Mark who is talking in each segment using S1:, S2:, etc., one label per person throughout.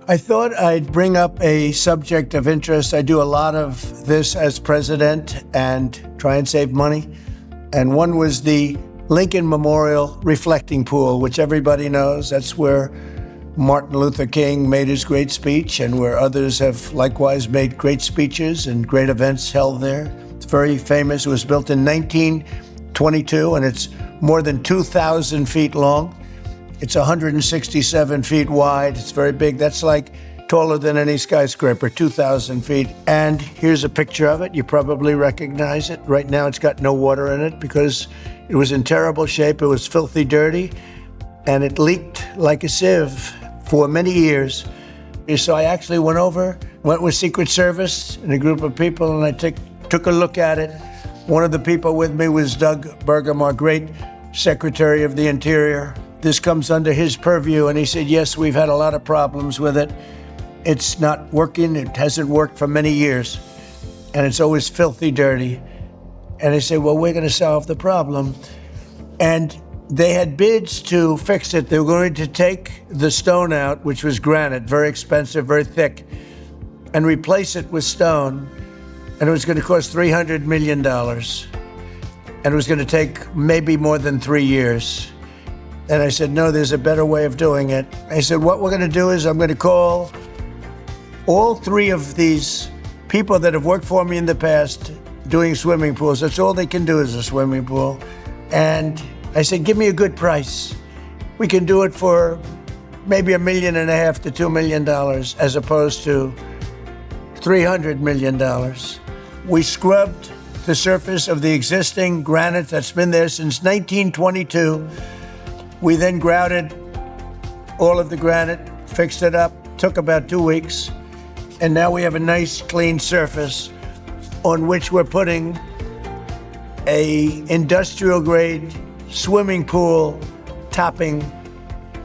S1: I thought I'd bring up a subject of interest. I do a lot of this as president and try and save money. And one was the Lincoln Memorial Reflecting Pool, which everybody knows. That's where Martin Luther King made his great speech and where others have likewise made great speeches and great events held there. It's very famous. It was built in 1922 and it's more than 2,000 feet long. It's 167 feet wide. It's very big. That's like taller than any skyscraper, 2,000 feet. And here's a picture of it. You probably recognize it. Right now it's got no water in it because it was in terrible shape. It was filthy dirty and it leaked like a sieve for many years. So I actually went with Secret Service and a group of people, and I took a look at it. One of the people with me was Doug Burgum, our great Secretary of the Interior. This comes under his purview, and he said, yes, we've had a lot of problems with it. It's not working. It hasn't worked for many years, and it's always filthy dirty. And I said, well, we're going to solve the problem. And they had bids to fix it. They were going to take the stone out, which was granite, very expensive, very thick, and replace it with stone. And it was going to cost $300 million. And it was going to take maybe more than 3 years. And I said, no, there's a better way of doing it. I said, what we're going to do is I'm going to call all 3 of these people that have worked for me in the past doing swimming pools. That's all they can do is a swimming pool. And I said, give me a good price. We can do it for maybe $1.5 million to $2 million as opposed to $300 million. We scrubbed the surface of the existing granite that's been there since 1922. We then grouted all of the granite, fixed it up, took about 2 weeks, and now we have a nice clean surface on which we're putting a industrial grade swimming pool topping.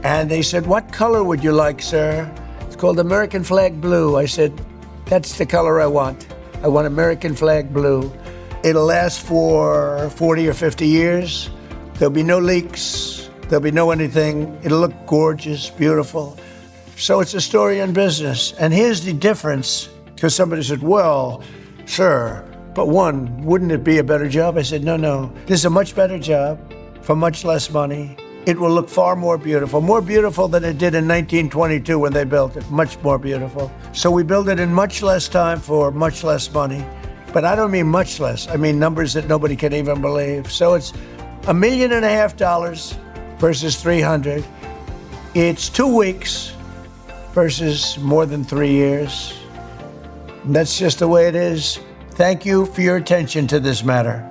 S1: And they said, what color would you like, sir? It's called American flag blue. I said, that's the color I want. I want American flag blue. It'll last for 40 or 50 years. There'll be no leaks. There'll be no anything. It'll look gorgeous, beautiful. So it's a story in business. And here's the difference, because somebody said, well, sir, but wouldn't it be a better job? I said, no, this is a much better job for much less money. It will look far more beautiful than it did in 1922 when they built it, much more beautiful. So we build it in much less time for much less money. But I don't mean much less. I mean numbers that nobody can even believe. So it's $1.5 million versus 300. It's 2 weeks versus more than 3 years. And that's just the way it is. Thank you for your attention to this matter.